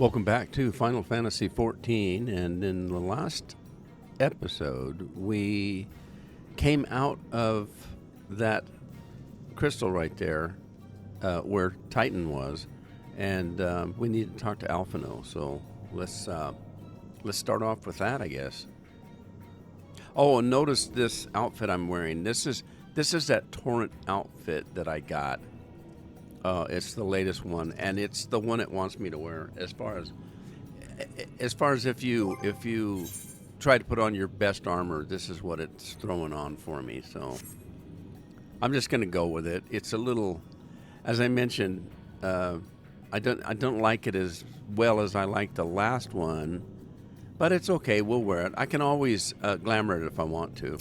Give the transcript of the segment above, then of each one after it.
Welcome back to Final Fantasy XIV, and in the last episode, we came out of that crystal right there where Titan was, and we need to talk to Alphino, so let's start off with that, I guess. Oh, and notice this outfit I'm wearing. This is that Torrent outfit that I got. It's the latest one, and it's the one it wants me to wear. As far as if you try to put on your best armor, this is what it's throwing on for me. So I'm just going to go with it. It's a little, as I mentioned, I don't like it as well as I like the last one, but it's okay. We'll wear it. I can always glamour it if I want to.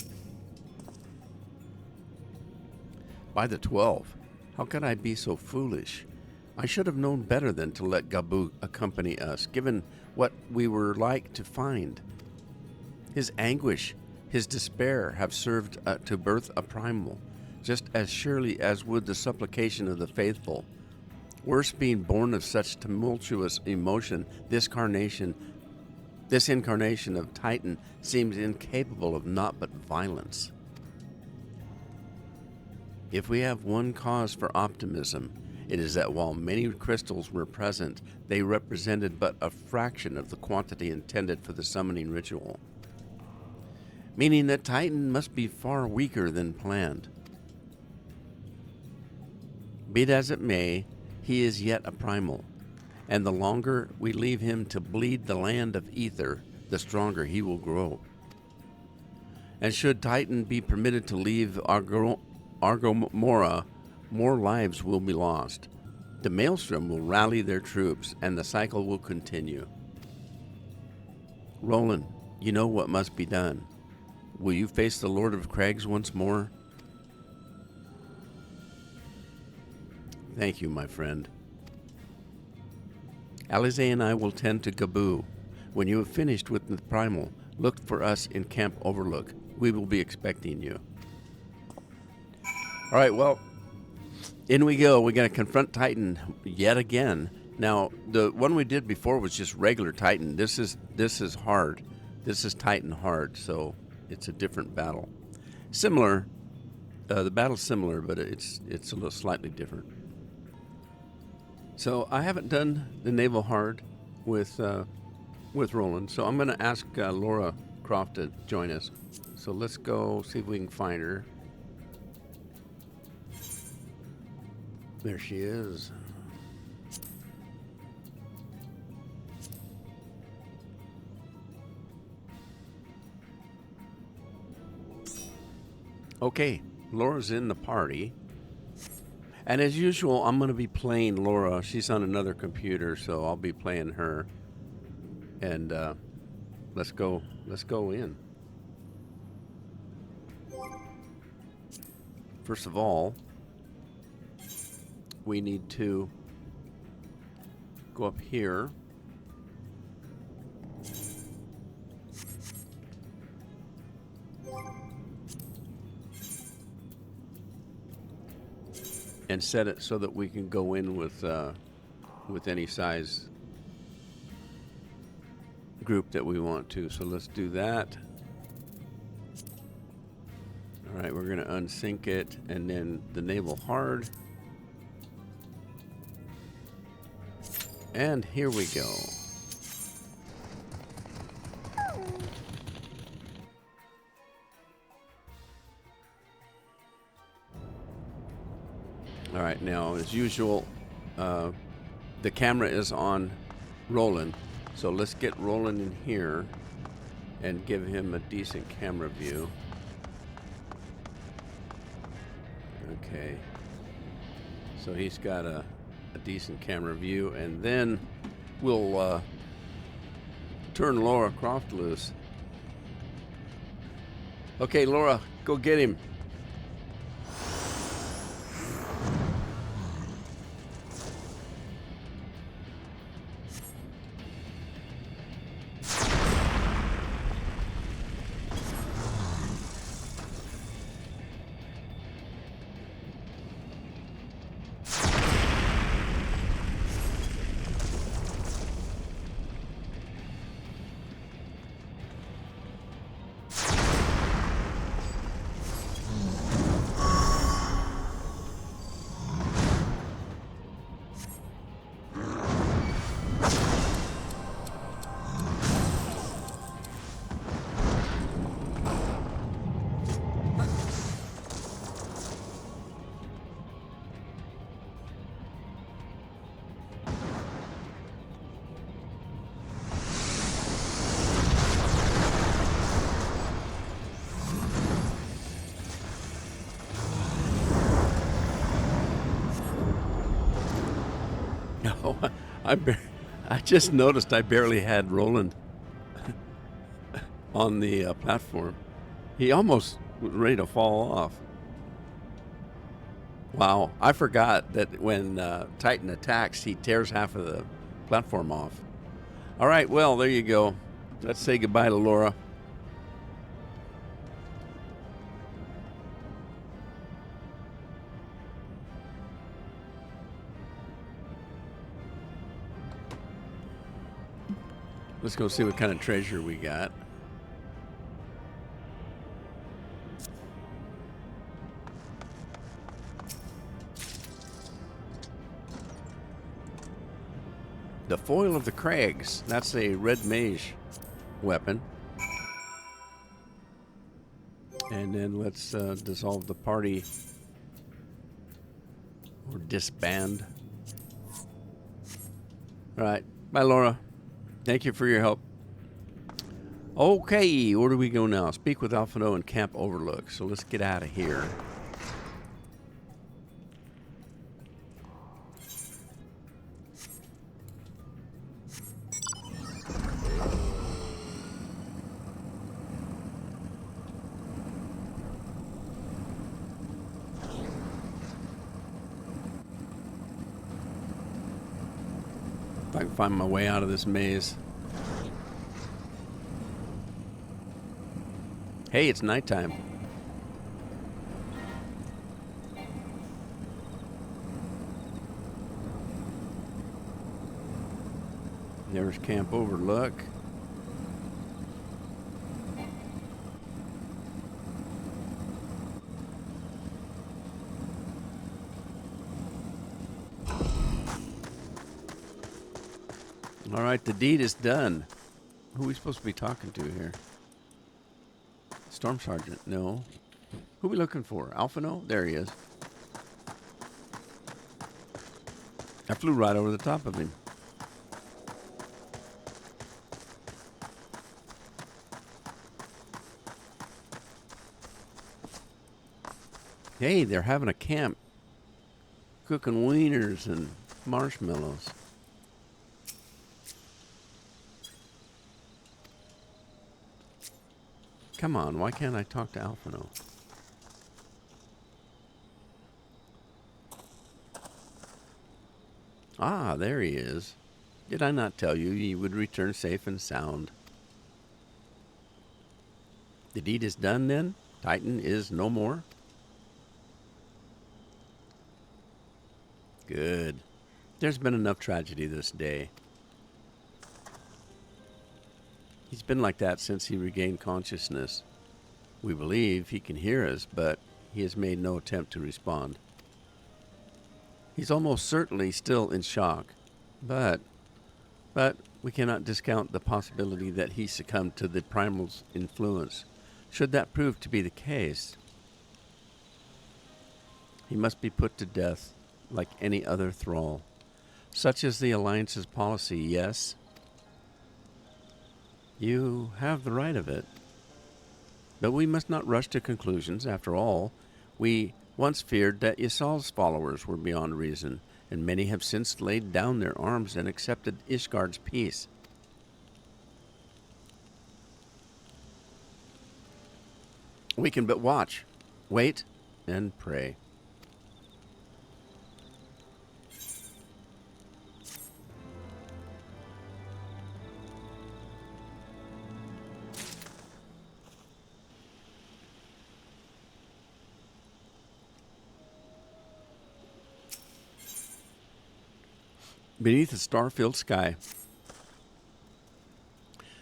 By the 12. How could I be so foolish? I should have known better than to let Gabu accompany us, given what we were like to find. His anguish, his despair have served to birth a primal, just as surely as would the supplication of the faithful. Worse, being born of such tumultuous emotion, this incarnation of Titan seems incapable of naught but violence. If we have one cause for optimism, it is that while many crystals were present, they represented but a fraction of the quantity intended for the summoning ritual. Meaning that Titan must be far weaker than planned. Be it as it may, he is yet a primal, and the longer we leave him to bleed the land of ether, the stronger he will grow. And should Titan be permitted to leave Argomora, more lives will be lost. The Maelstrom will rally their troops, and the cycle will continue. Roland, you know what must be done. Will you face the Lord of Crags once more? Thank you, my friend. Alize and I will tend to Gabu. When you have finished with the primal, look for us in Camp Overlook. We will be expecting you. All right, well, in we go. We're going to confront Titan yet again. Now, the one we did before was just regular Titan. This is hard. This is Titan hard, so it's a different battle. Similar, the battle's similar, but it's a little slightly different. So I haven't done the naval hard with Roland, so I'm going to ask Laura Croft to join us. So let's go see if we can find her. There she is. Okay, Laura's in the party. And as usual, I'm going to be playing Laura. She's on another computer, so I'll be playing her. And let's go in. First of all, we need to go up here. And set it so that we can go in with any size group that we want to. So let's do that. All right, we're going to unsync it, and then the naval hard. And here we go. All right, now as usual, the camera is on Roland, so let's get Roland in here and give him a decent camera view. Okay, so he's got a decent camera view, and then we'll turn Laura Croft loose. Okay, Laura, go get him. I, I just noticed I barely had Roland on the platform. He almost was ready to fall off. Wow, I forgot that when Titan attacks, he tears half of the platform off. All right, well, there you go. Let's say goodbye to Laura. Let's go see what kind of treasure we got. The Foil of the Crags. That's a red mage weapon. And then let's dissolve the party. Or disband. All right. Bye, Laura. Thank you for your help. Okay, where do we go now? Speak with Alphino and Camp Overlook. So let's get out of here. If I can find my way out of this maze. Hey, it's nighttime. There's Camp Overlook. All right, the deed is done. Who are we supposed to be talking to here? Storm Sergeant? No. Who are we looking for? Alphino? There he is. I flew right over the top of him. Hey, they're having a camp. Cooking wieners and marshmallows. Come on, why can't I talk to Alphino? Ah, there he is. Did I not tell you he would return safe and sound? The deed is done then? Titan is no more? Good. There's been enough tragedy this day. He's been like that since he regained consciousness. We believe he can hear us, but he has made no attempt to respond. He's almost certainly still in shock, but we cannot discount the possibility that he succumbed to the primal's influence. Should that prove to be the case, he must be put to death like any other thrall. Such is the Alliance's policy, yes? You have the right of it. But we must not rush to conclusions. After all, we once feared that Isol's followers were beyond reason, and many have since laid down their arms and accepted Ishgard's peace. We can but watch, wait, and pray. Beneath a star-filled sky,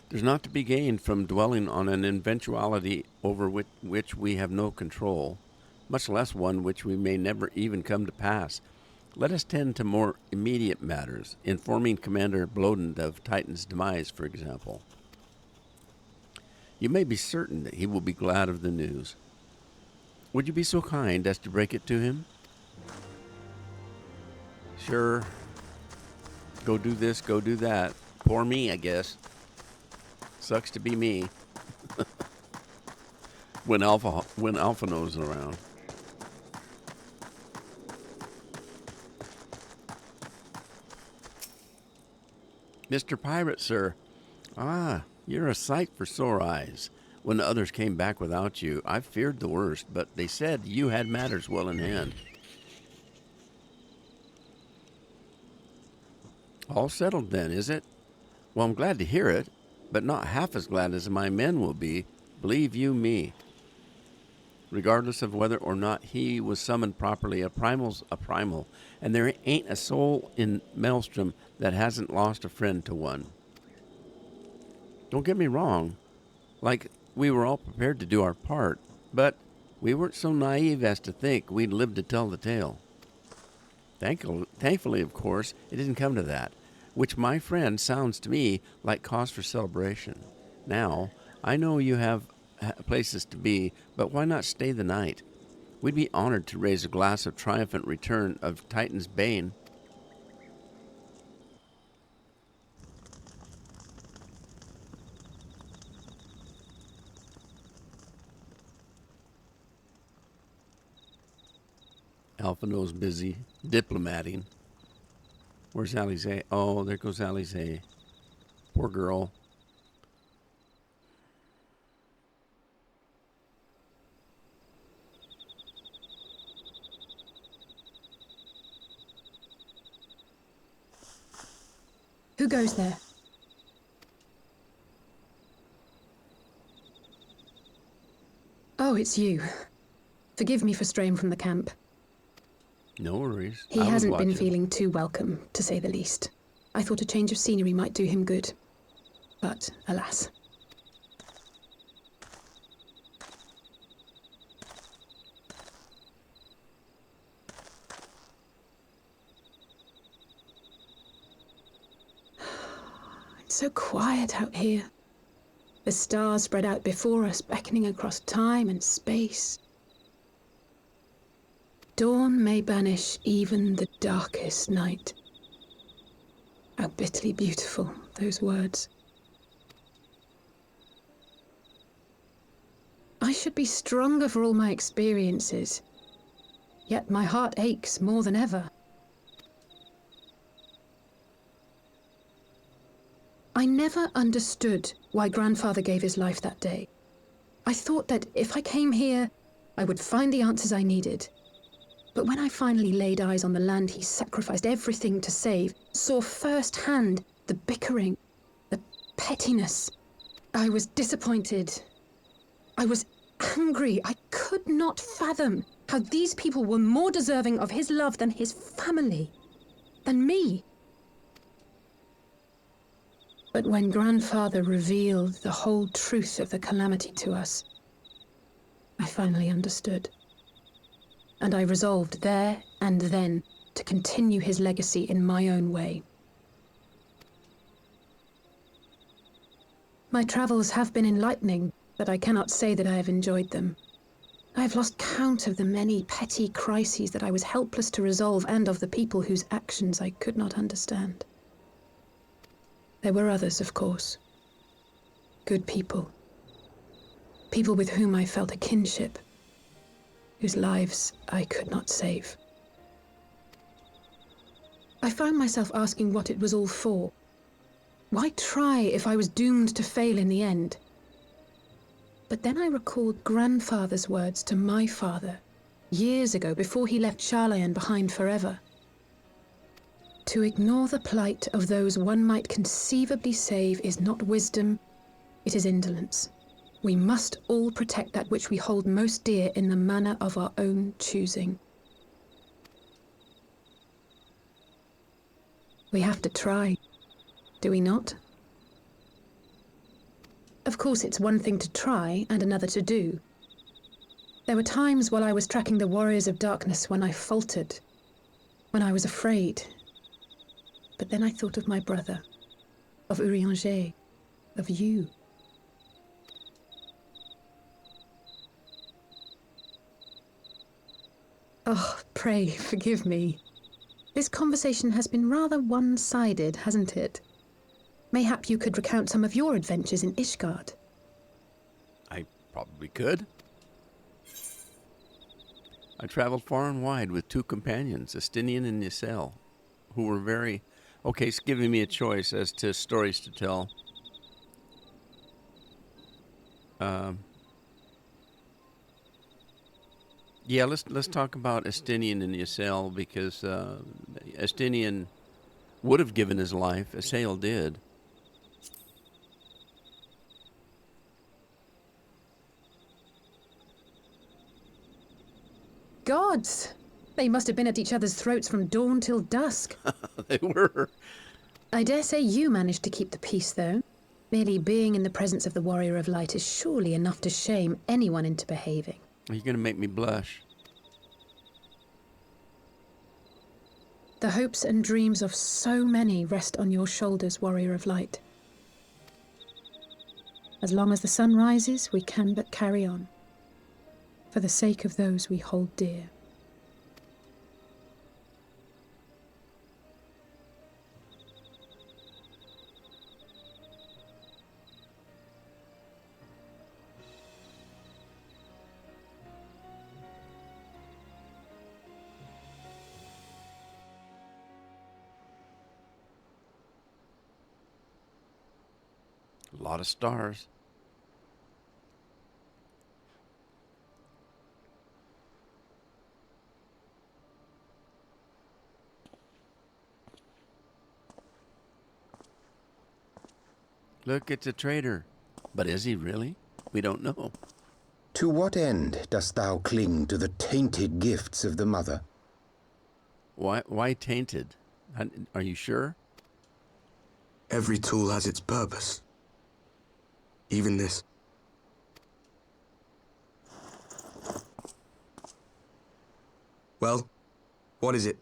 there's not to be gained from dwelling on an eventuality over which we have no control, much less one which we may never even come to pass. Let us tend to more immediate matters, informing Commander Bloden of Titan's demise, for example. You may be certain that he will be glad of the news. Would you be so kind as to break it to him? Sure. Go do this, go do that. Poor me, I guess. Sucks to be me. when Alphino's around. Mr. Pirate, sir. Ah, you're a sight for sore eyes. When the others came back without you, I feared the worst, but they said you had matters well in hand. All settled then, is it? Well, I'm glad to hear it, but not half as glad as my men will be, believe you me. Regardless of whether or not he was summoned properly, a primal's a primal, and there ain't a soul in Maelstrom that hasn't lost a friend to one. Don't get me wrong, like we were all prepared to do our part, but we weren't so naive as to think we'd live to tell the tale. Thankfully, of course, it didn't come to that, which, my friend, sounds to me like cause for celebration. Now, I know you have places to be, but why not stay the night? We'd be honored to raise a glass of triumphant return of Titan's Bane. Alphino's busy diplomating. Where's Alize? Oh, there goes Alize. Poor girl. Who goes there? Oh, it's you. Forgive me for straying from the camp. No worries. He hasn't been feeling too welcome, to say the least. I thought a change of scenery might do him good. But, alas. It's so quiet out here. The stars spread out before us, beckoning across time and space. Dawn may banish even the darkest night. How bitterly beautiful, those words. I should be stronger for all my experiences, yet my heart aches more than ever. I never understood why Grandfather gave his life that day. I thought that if I came here, I would find the answers I needed. But when I finally laid eyes on the land he sacrificed everything to save, saw firsthand the bickering, the pettiness, I was disappointed. I was angry. I could not fathom how these people were more deserving of his love than his family, than me. But when Grandfather revealed the whole truth of the calamity to us, I finally understood. And I resolved there and then to continue his legacy in my own way. My travels have been enlightening, but I cannot say that I have enjoyed them. I have lost count of the many petty crises that I was helpless to resolve and of the people whose actions I could not understand. There were others, of course. Good people. People with whom I felt a kinship, whose lives I could not save. I found myself asking what it was all for. Why try if I was doomed to fail in the end? But then I recalled Grandfather's words to my father, years ago, before he left Charlayan behind forever. To ignore the plight of those one might conceivably save is not wisdom, it is indolence. We must all protect that which we hold most dear in the manner of our own choosing. We have to try, do we not? Of course, it's one thing to try and another to do. There were times while I was tracking the warriors of darkness when I faltered, when I was afraid. But then I thought of my brother, of Urianger, of you. Oh, pray forgive me. This conversation has been rather one-sided, hasn't it? Mayhap you could recount some of your adventures in Ishgard. I probably could. I traveled far and wide with two companions, Estinian and Ysel, who were Okay, it's giving me a choice as to stories to tell. Um, yeah, let's talk about Estinian and Ysael because Estinian would have given his life. Ysael did. Gods! They must have been at each other's throats from dawn till dusk. They were. I dare say you managed to keep the peace, though. Merely being in the presence of the Warrior of Light is surely enough to shame anyone into behaving. Are you going to make me blush? The hopes and dreams of so many rest on your shoulders, Warrior of Light. As long as the sun rises, we can but carry on, for the sake of those we hold dear. A lot of stars. Look, it's a traitor. But is he really? We don't know. To what end dost thou cling to the tainted gifts of the Mother? Why tainted? Are you sure? Every tool has its purpose. Even this. Well, what is it?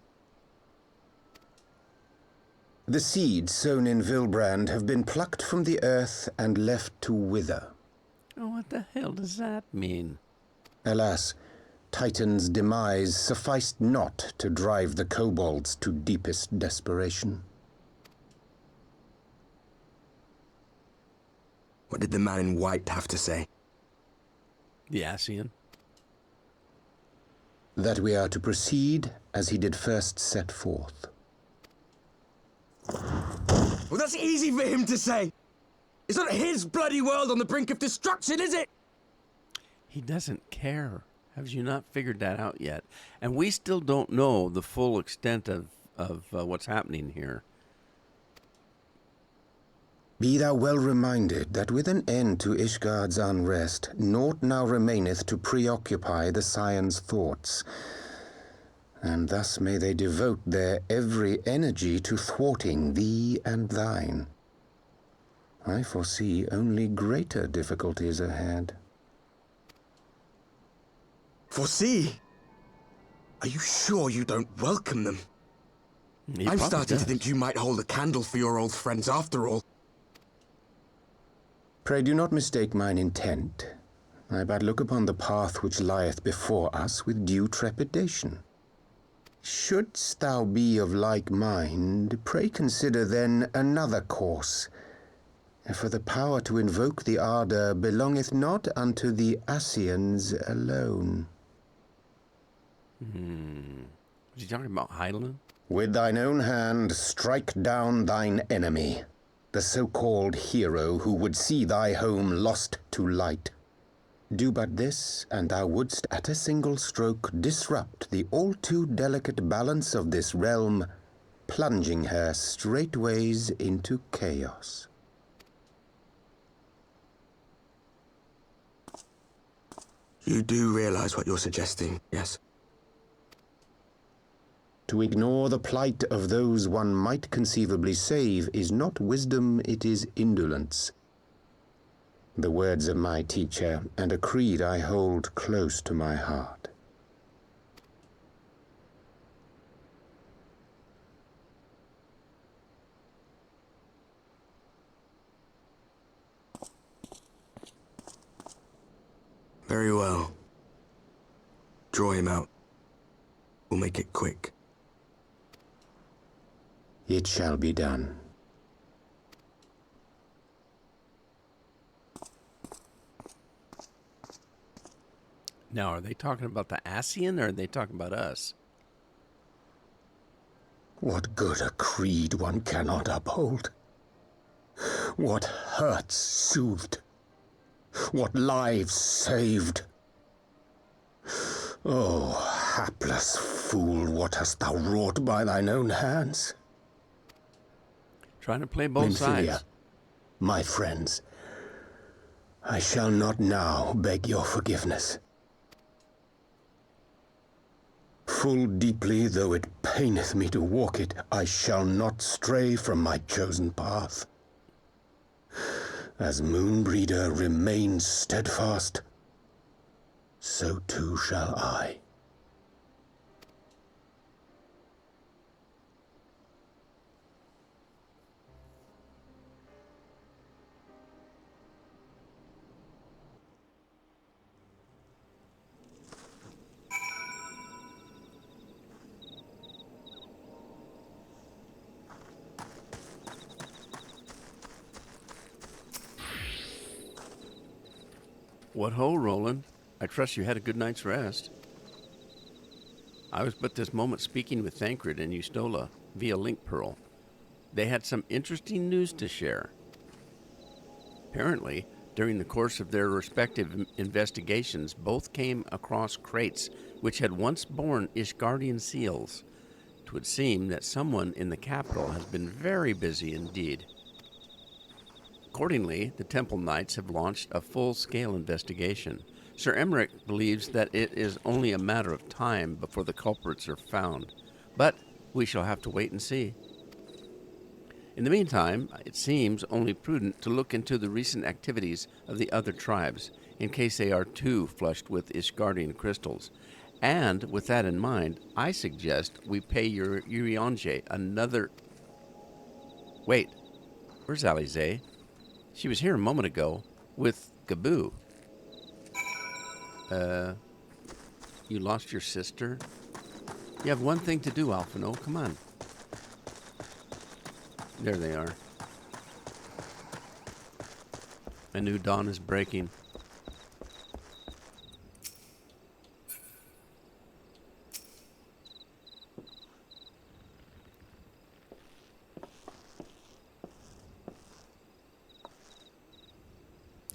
The seeds sown in Vilbrand have been plucked from the earth and left to wither. Oh, what the hell does that mean? Alas, Titan's demise sufficed not to drive the kobolds to deepest desperation. What did the man in white have to say? The Asian? That we are to proceed as he did first set forth. Well, that's easy for him to say. It's not his bloody world on the brink of destruction, is it? He doesn't care. Have you not figured that out yet? And we still don't know the full extent of what's happening here. Be thou well reminded that with an end to Ishgard's unrest, naught now remaineth to preoccupy the Scion's thoughts, and thus may they devote their every energy to thwarting thee and thine. I foresee only greater difficulties ahead. Foresee? Are you sure you don't welcome them? He I'm probably starting does. to think you might hold a candle for your old friends after all. Pray do not mistake mine intent. I but look upon the path which lieth before us with due trepidation. Shouldst thou be of like mind, pray consider then another course. For the power to invoke the ardour belongeth not unto the Asians alone. Was he talking about Hydaelyn? With thine own hand strike down thine enemy, the so-called hero who would see thy home lost to light. Do but this, and thou wouldst at a single stroke disrupt the all-too-delicate balance of this realm, plunging her straightways into chaos. You do realize what you're suggesting, yes? To ignore the plight of those one might conceivably save is not wisdom, it is indolence. The words of my teacher, and a creed I hold close to my heart. Very well. Draw him out. We'll make it quick. It shall be done. Now, are they talking about the Asian or are they talking about us? What good a creed one cannot uphold? What hurts soothed? What lives saved? Oh, hapless fool, what hast thou wrought by thine own hands? Trying to play both Nymphilia, sides. my friends, I shall not now beg your forgiveness. Full deeply though it paineth me to walk it, I shall not stray from my chosen path. As Moonbreeder remains steadfast, so too shall I. What ho, Roland? I trust you had a good night's rest. I was but this moment speaking with Thancred and Eustola via Link Pearl. They had some interesting news to share. Apparently, during the course of their respective investigations, both came across crates which had once borne Ishgardian seals. It would seem that someone in the capital has been very busy indeed. Accordingly, the Temple Knights have launched a full-scale investigation. Sir Emmerich believes that it is only a matter of time before the culprits are found, but we shall have to wait and see. In the meantime, it seems only prudent to look into the recent activities of the other tribes, in case they are too flushed with Ishgardian crystals. And with that in mind, I suggest we pay Urianger another... Wait, where's Alize? She was here a moment ago with Gaboo. You lost your sister? You have one thing to do, Alphino. Come on. There they are. A new dawn is breaking.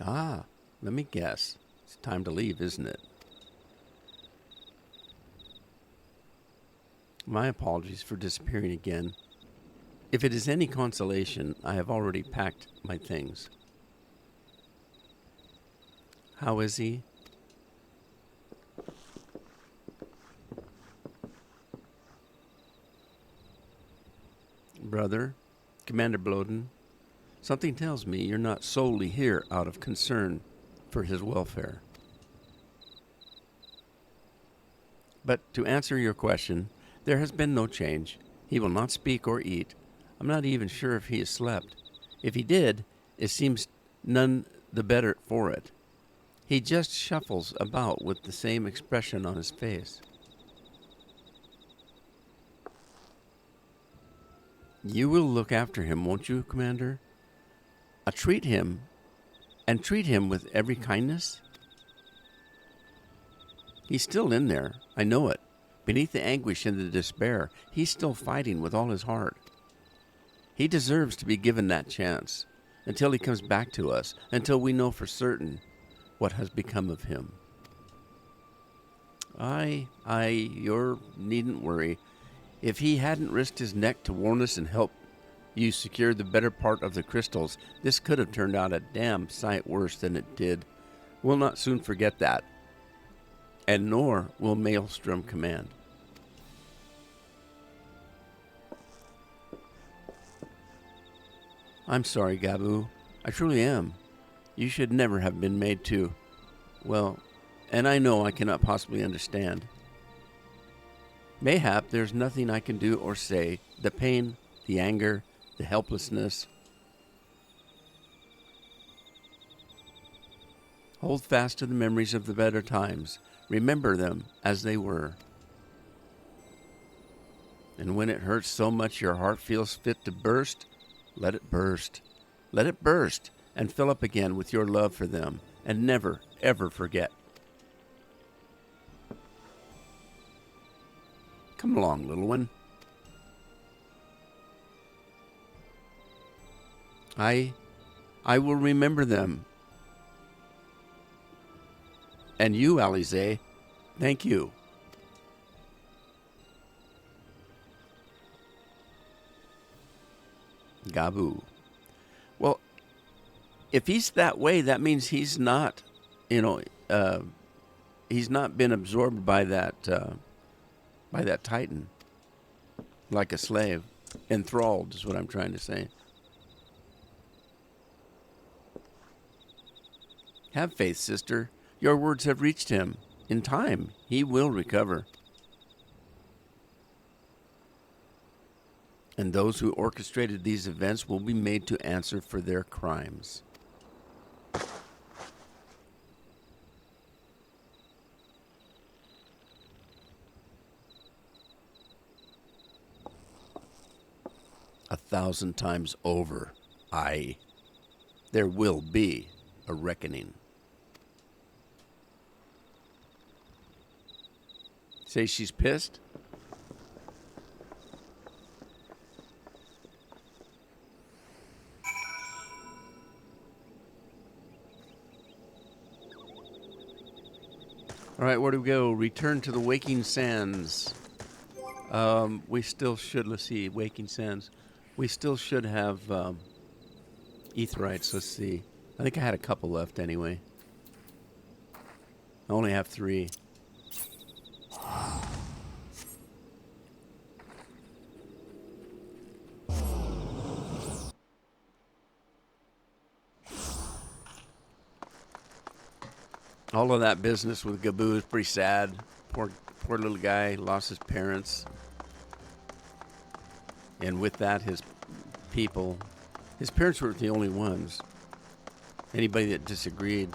Ah, let me guess. It's time to leave, isn't it? My apologies for disappearing again. If it is any consolation, I have already packed my things. How is he? Brother, Commander Bloden, something tells me you're not solely here out of concern for his welfare. But to answer your question, there has been no change. He will not speak or eat. I'm not even sure if he has slept. If he did, it seems none the better for it. He just shuffles about with the same expression on his face. You will look after him, won't you, Commander? Treat him with every kindness? He's still in there, I know it. Beneath the anguish and the despair, he's still fighting with all his heart. He deserves to be given that chance, until he comes back to us, until we know for certain what has become of him. You needn't worry. If he hadn't risked his neck to warn us and help you secure the better part of the crystals, this could have turned out a damn sight worse than it did. We'll not soon forget that. And nor will Maelstrom Command. I'm sorry, Gaboo. I truly am. You should never have been made to... Well, and I know I cannot possibly understand. Mayhap there's nothing I can do or say. The pain, the anger, the helplessness. Hold fast to the memories of the better times. Remember them as they were. And when it hurts so much your heart feels fit to burst, let it burst. Let it burst and fill up again with your love for them. And never, ever forget. Come along, little one. I will remember them. And you, Alize, thank you. Gabu. Well, if he's that way, that means he's not, he's not been absorbed by that Titan, like a slave, enthralled is what I'm trying to say. Have faith, sister. Your words have reached him. In time, he will recover. And those who orchestrated these events will be made to answer for their crimes. A 1,000 times over, there will be a reckoning. Say she's pissed? All right, where do we go? Return to the Waking Sands. We still should, let's see, Waking Sands. We still should have Etherites, let's see. I think I had a couple left anyway. I only have 3. All of that business with Gabu is pretty sad. Poor little guy lost his parents. And with that, his people. His parents weren't the only ones. Anybody that disagreed.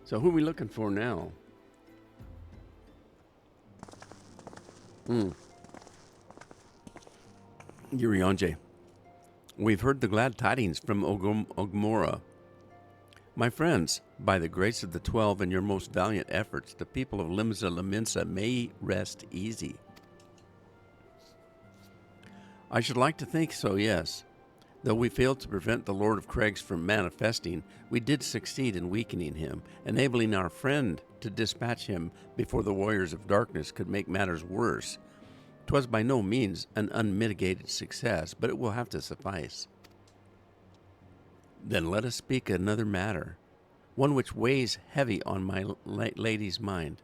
So who are we looking for now? Yurionje. We've heard the glad tidings from Ogmora. My friends, by the grace of the 12 and your most valiant efforts, the people of Limsa Laminsa may rest easy. I should like to think so, yes. Though we failed to prevent the Lord of Craigs from manifesting, we did succeed in weakening him, enabling our friend to dispatch him before the warriors of darkness could make matters worse. 'Twas by no means an unmitigated success, but it will have to suffice. Then let us speak another matter, one which weighs heavy on my lady's mind.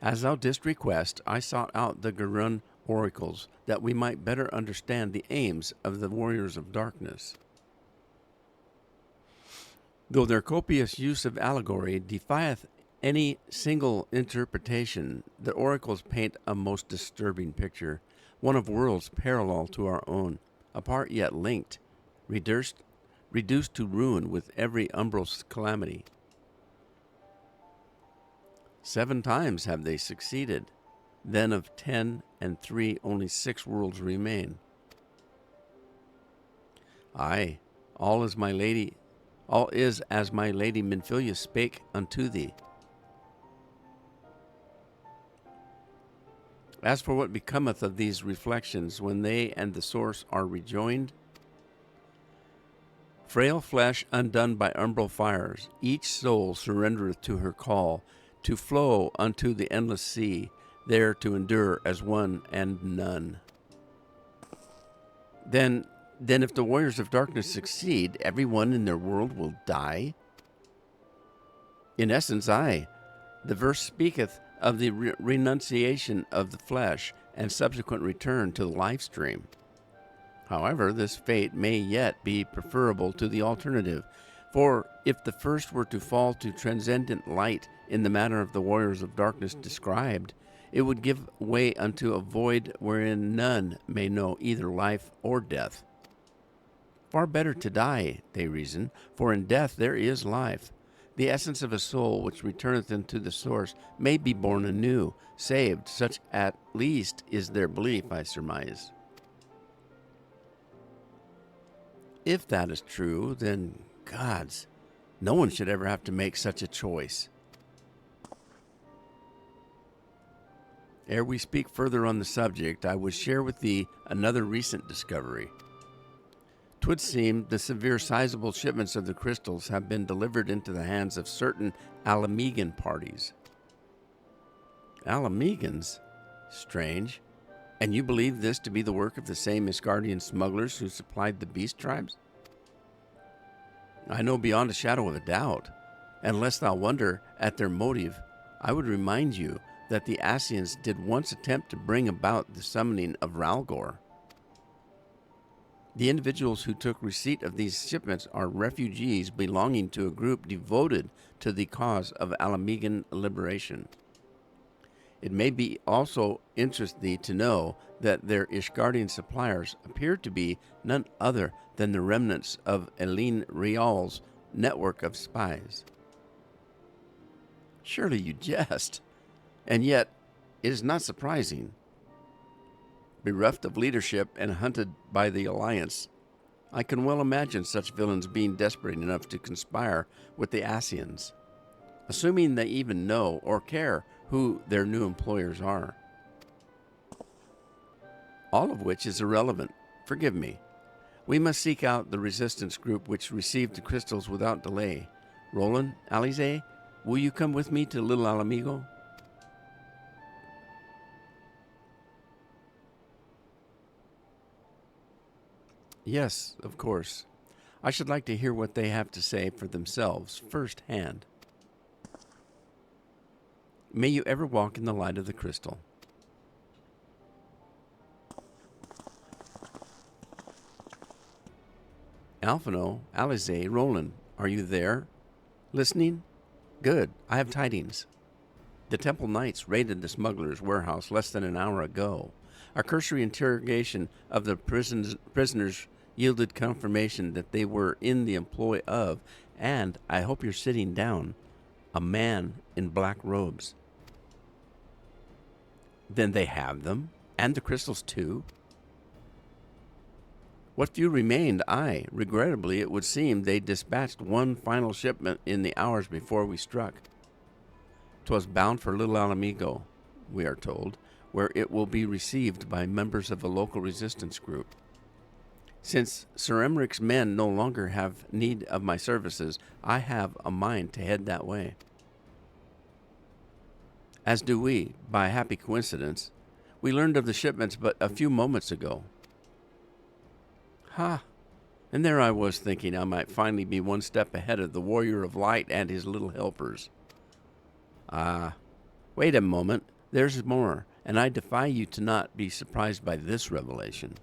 As thou didst request, I sought out the Garun oracles, that we might better understand the aims of the warriors of darkness. Though their copious use of allegory defieth any single interpretation, the oracles paint a most disturbing picture, one of worlds parallel to our own, apart yet linked, reduced to ruin with every umbrous calamity. 7 times have they succeeded. Then of 10 and 3, only 6 worlds remain. Aye, all is as my lady Minfilia spake unto thee. As for what becometh of these reflections when they and the source are rejoined, frail flesh undone by umbral fires, each soul surrendereth to her call, to flow unto the endless sea, there to endure as one and none. Then if the warriors of darkness succeed, everyone in their world will die? In essence, aye. The verse speaketh of the renunciation of the flesh and subsequent return to the life stream. However, this fate may yet be preferable to the alternative, for if the first were to fall to transcendent light in the manner of the warriors of darkness described, it would give way unto a void wherein none may know either life or death. Far better to die, they reason, for in death there is life. The essence of a soul which returneth into the source may be born anew, saved, such at least is their belief, I surmise. If that is true, then, gods, No one should ever have to make such a choice. Ere we speak further on the subject, I would share with thee another recent discovery. 'Twould seem the severe sizable shipments of the crystals have been delivered into the hands of certain Alamegan parties. Alamegans? Strange. And you believe this to be the work of the same Isgardian smugglers who supplied the beast tribes? I know beyond a shadow of a doubt, and lest thou wonder at their motive, I would remind you that the Asians did once attempt to bring about the summoning of Ralgor. The individuals who took receipt of these shipments are refugees belonging to a group devoted to the cause of Alamegan liberation. It may be also interest thee to know that their Ishgardian suppliers appear to be none other than the remnants of Eileen Rial's network of spies. Surely you jest. And yet, it is not surprising. Bereft of leadership and hunted by the Alliance, I can well imagine such villains being desperate enough to conspire with the Asians, assuming they even know or care who their new employers are. All of which is irrelevant. Forgive me. We must seek out the resistance group which received the crystals without delay. Roland, Alize, will you come with me to Little Alamigo? Yes, of course. I should like to hear what they have to say for themselves firsthand. May you ever walk in the light of the crystal. Alphino, Alize, Roland, are you there? Listening? Good. I have tidings. The Temple Knights raided the smuggler's warehouse less than an hour ago. A cursory interrogation of the prisoners yielded confirmation that they were in the employ of, and I hope you're sitting down, a man in black robes. Then they have them, and the crystals too? What few remained, regrettably, it would seem they dispatched one final shipment in the hours before we struck. 'Twas bound for Little Alamigo, we are told, where it will be received by members of a local resistance group. Since Sir Emmerich's men no longer have need of my services, I have a mind to head that way. As do we, by a happy coincidence. We learned of the shipments but a few moments ago. Ha! And there I was thinking I might finally be one step ahead of the Warrior of Light and his little helpers. Wait a moment. There's more, and I defy you to not be surprised by this revelation.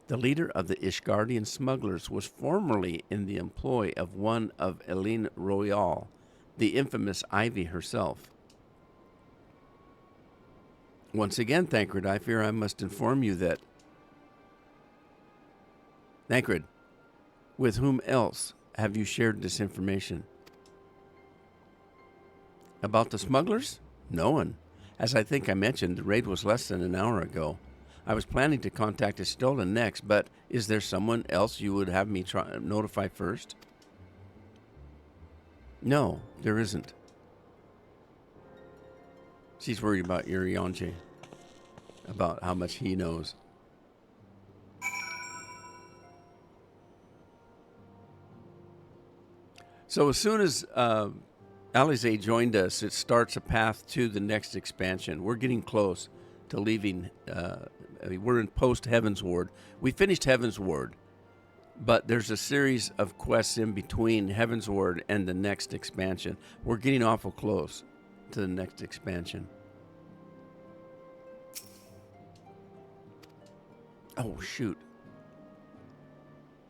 The leader of the Ishgardian smugglers was formerly in the employ of one of Eileen Royal, the infamous Ivy herself. Once again, Thancred, I fear I must inform you that... Thancred, with whom else have you shared this information? About the smugglers? No one. As I think I mentioned, the raid was less than an hour ago. I was planning to contact Estola next, but is there someone else you would have me notify first? No, there isn't. She's worried about Urianche, about how much he knows. So as soon as Alize joined us, it starts a path to the next expansion. We're getting close to leaving. We're in post-Heaven's Ward. We finished Heaven's Ward, but there's a series of quests in between Heaven's Ward and the next expansion. We're getting awful close to the next expansion. Oh, shoot.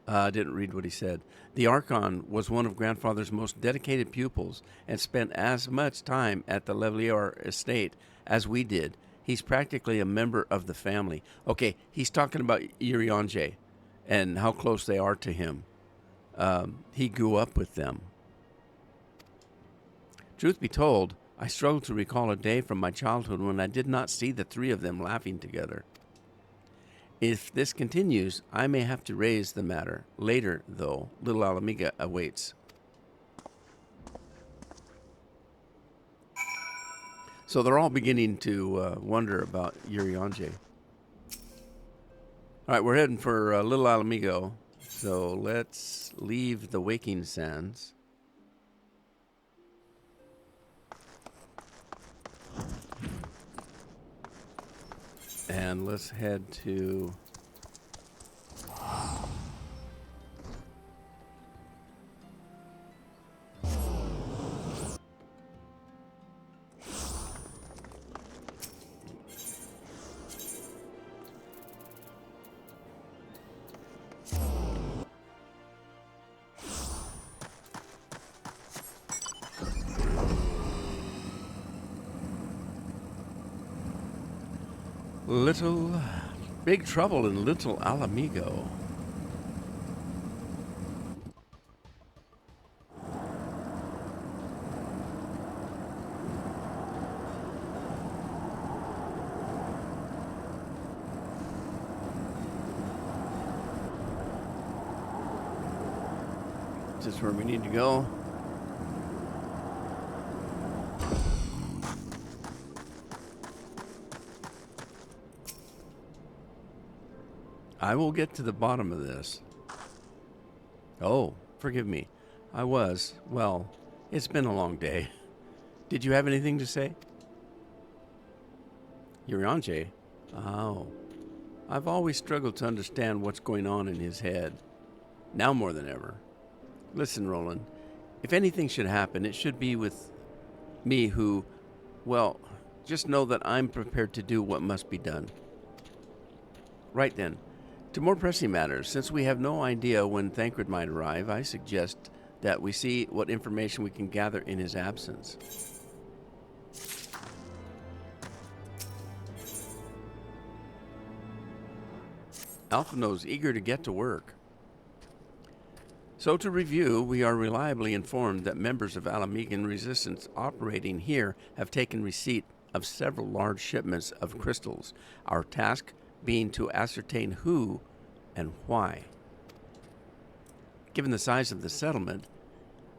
I didn't read what he said. The Archon was one of Grandfather's most dedicated pupils and spent as much time at the Levlier estate as we did. He's practically a member of the family. Okay, he's talking about Urianche and how close they are to him. He grew up with them. Truth be told, I struggle to recall a day from my childhood when I did not see the three of them laughing together. If this continues, I may have to raise the matter. Later, though, little Alamiga awaits. So they're all beginning to wonder about Urianger. All right, we're heading for Little Alamigo. So let's leave the Waking Sands. And let's head to... Little Big Trouble in Little Alamigo. Is this where we need to go? I will get to the bottom of this. Oh, forgive me. Well, it's been a long day. Did you have anything to say? Urianger? Oh. I've always struggled to understand what's going on in his head. Now more than ever. Listen, Roland. If anything should happen, it should be with me who, well, just know that I'm prepared to do what must be done. Right then. To more pressing matters, since we have no idea when Thancred might arrive, I suggest that we see what information we can gather in his absence. Alphino's eager to get to work. So to review, we are reliably informed that members of Alamigan resistance operating here have taken receipt of several large shipments of crystals. Our task being to ascertain who and why. Given the size of the settlement,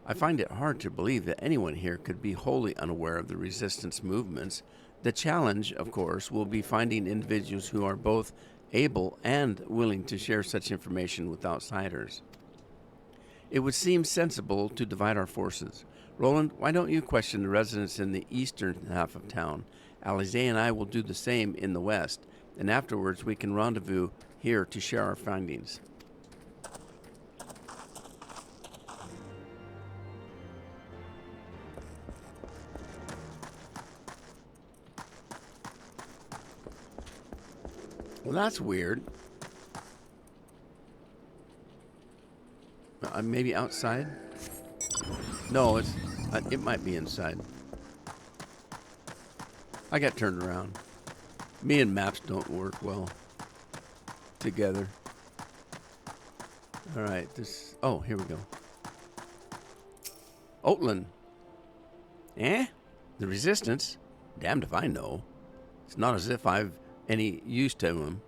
I find it hard to believe that anyone here could be wholly unaware of the resistance movements. The challenge, of course, will be finding individuals who are both able and willing to share such information with outsiders. It would seem sensible to divide our forces. Roland, why don't you question the residents in the eastern half of town? Alizé and I will do the same in the west, and afterwards we can rendezvous here to share our findings. Well, that's weird. Maybe outside? No, it might be inside. I got turned around. Me and maps don't work well together. All right, oh, here we go. Oatland. Eh? The resistance? Damned if I know. It's not as if I've any use to him.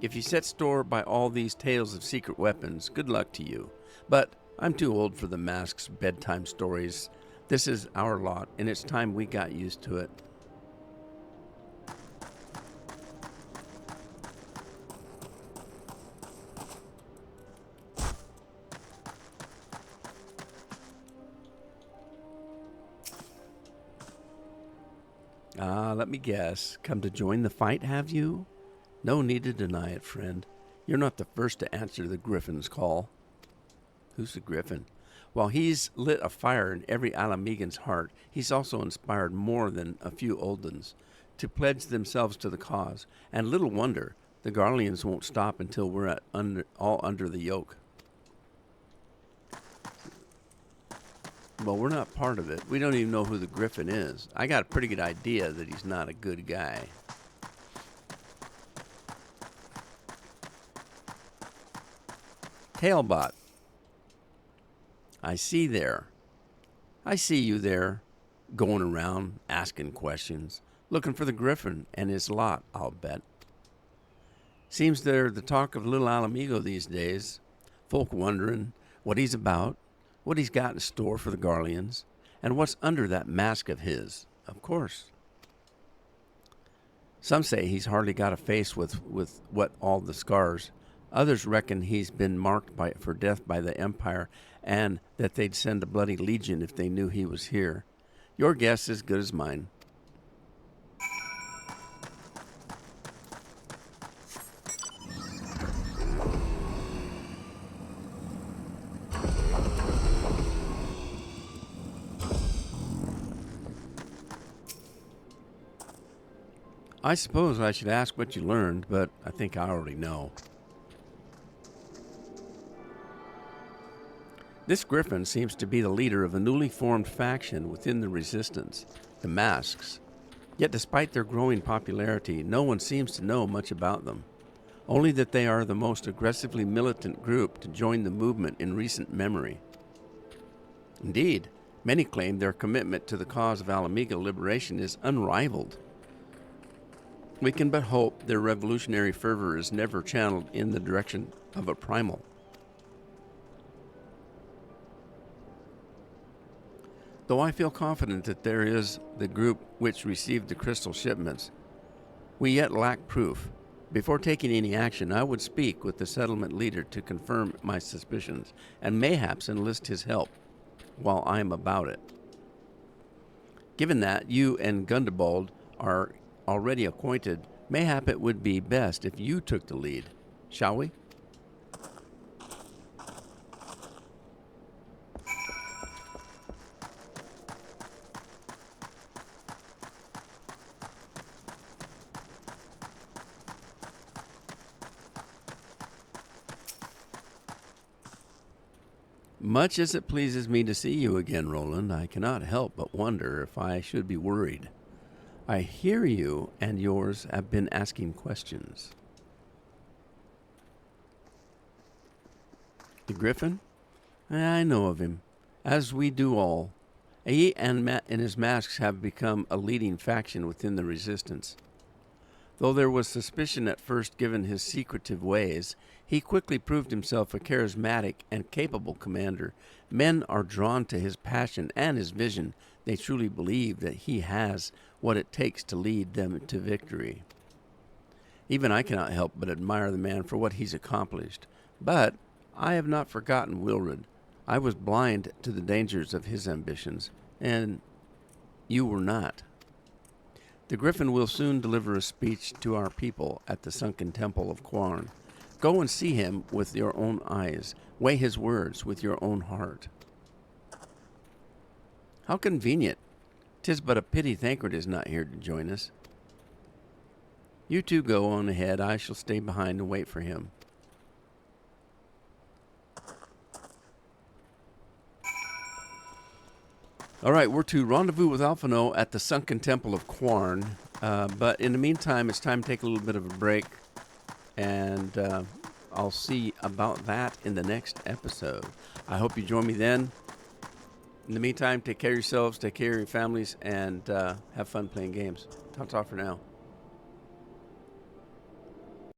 If you set store by all these tales of secret weapons, good luck to you. But I'm too old for the mask's bedtime stories. This is our lot, and it's time we got used to it. Let me guess. Come to join the fight, have you? No need to deny it, friend. You're not the first to answer the Griffin's call. Who's the Griffin? While he's lit a fire in every Alamigan's heart, he's also inspired more than a few Oldens to pledge themselves to the cause. And little wonder, the Garleans won't stop until we're all under the yoke. Well, we're not part of it. We don't even know who the Griffin is. I got a pretty good idea that he's not a good guy. Tailbot. I see you there, going around, asking questions, looking for the Griffin and his lot, I'll bet. Seems they're the talk of Little Alamigo these days. Folk wondering what he's about, what he's got in store for the Garleans, and what's under that mask of his, of course. Some say he's hardly got a face with what all the scars. Others reckon he's been marked for death by the Empire, and that they'd send a bloody legion if they knew he was here. Your guess is as good as mine. I suppose I should ask what you learned, but I think I already know. This Griffin seems to be the leader of a newly formed faction within the Resistance, the Masks. Yet despite their growing popularity, no one seems to know much about them. Only that they are the most aggressively militant group to join the movement in recent memory. Indeed, many claim their commitment to the cause of Alamiga liberation is unrivaled. We can but hope their revolutionary fervor is never channeled in the direction of a primal. Though I feel confident that there is the group which received the crystal shipments, we yet lack proof. Before taking any action, I would speak with the settlement leader to confirm my suspicions, and mayhaps enlist his help while I am about it. Given that you and Gundobald are already acquainted, mayhap it would be best if you took the lead. Shall we? Much as it pleases me to see you again, Roland, I cannot help but wonder if I should be worried. I hear you and yours have been asking questions. The Griffin? I know of him, as we do all. He and his masks have become a leading faction within the Resistance. Though there was suspicion at first given his secretive ways, he quickly proved himself a charismatic and capable commander. Men are drawn to his passion and his vision. They truly believe that he has what it takes to lead them to victory. Even I cannot help but admire the man for what he's accomplished. But I have not forgotten Wilred. I was blind to the dangers of his ambitions, and you were not. The Griffin will soon deliver a speech to our people at the sunken temple of Quarn. Go and see him with your own eyes. Weigh his words with your own heart. How convenient. 'Tis but a pity Thancred is not here to join us. You two go on ahead. I shall stay behind and wait for him. All right, we're to rendezvous with Alphino at the sunken temple of Quarn. But in the meantime, it's time to take a little bit of a break. And I'll see about that in the next episode. I hope you join me then. In the meantime, take care of yourselves, take care of your families, and have fun playing games. Ta-ta for now.